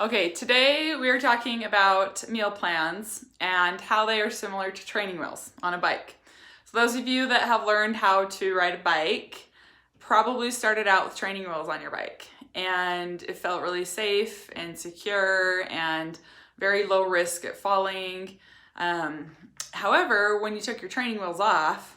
Okay, today we are talking about meal plans and how they are similar to training wheels on a bike. So those of you that have learned how to ride a bike probably started out with training wheels on your bike, and it felt really safe and secure and very low risk at falling. However, when you took your training wheels off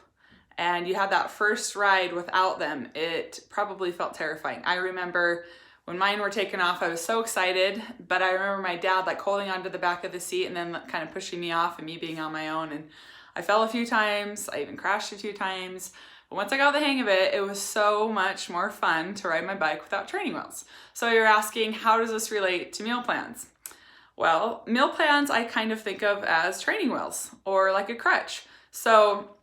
and you had that first ride without them, it probably felt terrifying. I remember when mine were taken off, I was so excited, but I remember my dad like holding onto the back of the seat and then kind of pushing me off and me being on my own. And I fell a few times. I even crashed a few times. But once I got the hang of it, it was so much more fun to ride my bike without training wheels. So you're asking, how does this relate to meal plans? Well, meal plans I kind of think of as training wheels or like a crutch. So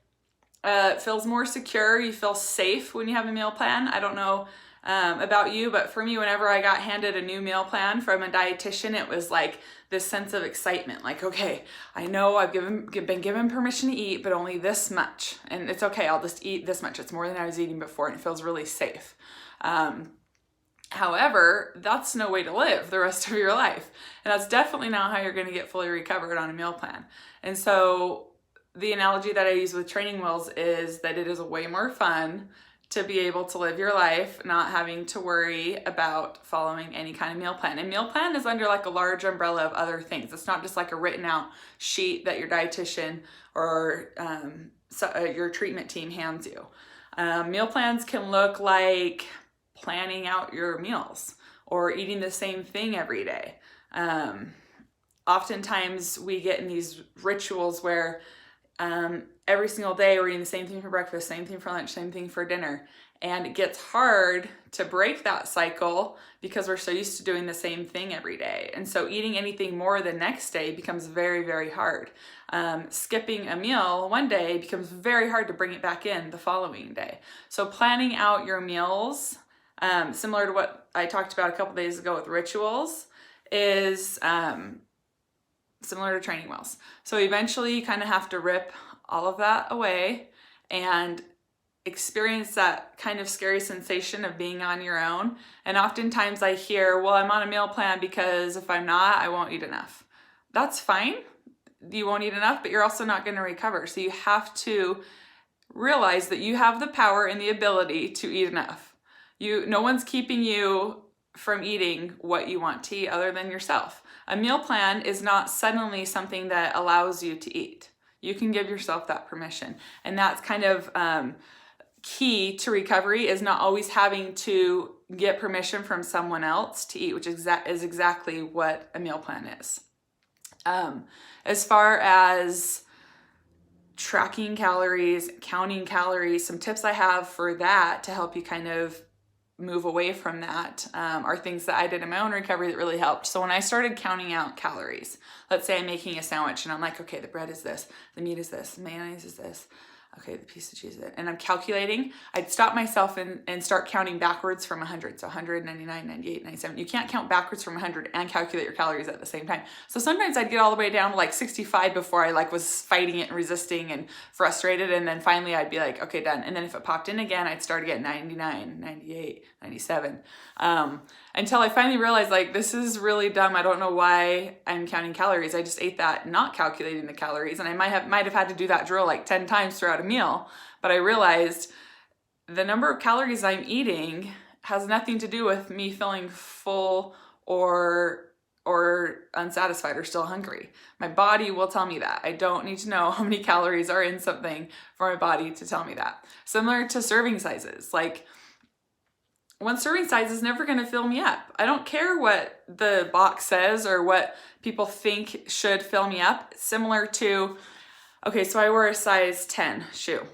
it feels more secure. You feel safe when you have a meal plan. I don't know about you, but for me, whenever I got handed a new meal plan from a dietitian, it was like this sense of excitement. Like, okay, I know I've been given permission to eat, but only this much. And it's okay, I'll just eat this much. It's more than I was eating before, and it feels really safe. However, that's no way to live the rest of your life. And that's definitely not how you're going to get fully recovered on a meal plan. And so the analogy that I use with training wheels is that it is way more fun to be able to live your life not having to worry about following any kind of meal plan. And meal plan is under like a large umbrella of other things. It's not just like a written out sheet that your dietitian or your treatment team hands you. Meal plans can look like planning out your meals or eating the same thing every day. Oftentimes we get in these rituals where every single day we're eating the same thing for breakfast, same thing for lunch, same thing for dinner. And it gets hard to break that cycle because we're so used to doing the same thing every day. And so eating anything more the next day becomes very, very hard. Skipping a meal one day becomes very hard to bring it back in the following day. So planning out your meals, similar to what I talked about a couple days ago with rituals, is similar to training wheels. So eventually you kind of have to rip all of that away and experience that kind of scary sensation of being on your own. And oftentimes I hear, well, I'm on a meal plan because if I'm not, I won't eat enough. That's fine. You won't eat enough, but you're also not going to recover. So you have to realize that you have the power and the ability to eat enough. No one's keeping you from eating what you want to eat other than yourself. A meal plan is not suddenly something that allows you to eat. You can give yourself that permission. And that's kind of key to recovery, is not always having to get permission from someone else to eat, which is exactly what a meal plan is. As far as tracking calories, counting calories, some tips I have for that to help you kind of move away from that are things that I did in my own recovery that really helped. So when I started counting out calories, let's say I'm making a sandwich and I'm like, okay, the bread is this, the meat is this, the mayonnaise is this, okay, the piece of cheese is it, and I'm calculating, I'd stop myself and start counting backwards from 100. So 100, 99, 98, 97. You can't count backwards from 100 and calculate your calories at the same time. So sometimes I'd get all the way down to like 65 before I was fighting it and resisting and frustrated. And then finally I'd be like, okay, done. And then if it popped in again, I'd start again, 99, 98, 97. Until I finally realized this is really dumb. I don't know why I'm counting calories. I just ate that not calculating the calories. And I might have had to do that drill 10 times throughout a meal. But I realized the number of calories I'm eating has nothing to do with me feeling full or unsatisfied or still hungry. My body will tell me that. I don't need to know how many calories are in something for my body to tell me that. Similar to serving sizes. One serving size is never going to fill me up. I don't care what the box says or what people think should fill me up. Similar to, okay, so I wear a size 10 shoe.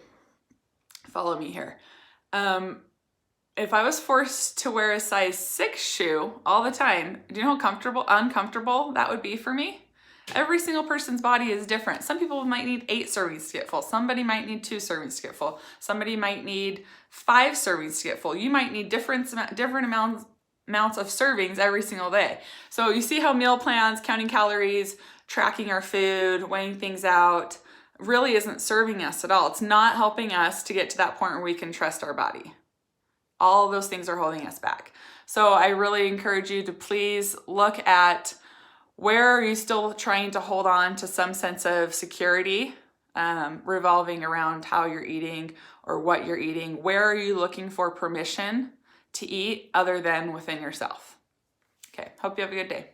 Follow me here. If I was forced to wear a size 6 shoe all the time, do you know how uncomfortable that would be for me? Every single person's body is different. Some people might need 8 servings to get full. Somebody might need 2 servings to get full. Somebody might need 5 servings to get full. You might need different amounts of servings every single day. So you see how meal plans, counting calories, tracking our food, weighing things out really isn't serving us at all. It's not helping us to get to that point where we can trust our body. All of those things are holding us back. So I really encourage you to please look at where are you still trying to hold on to some sense of security, revolving around how you're eating or what you're eating. Where are you looking for permission to eat other than within yourself? Okay, hope you have a good day.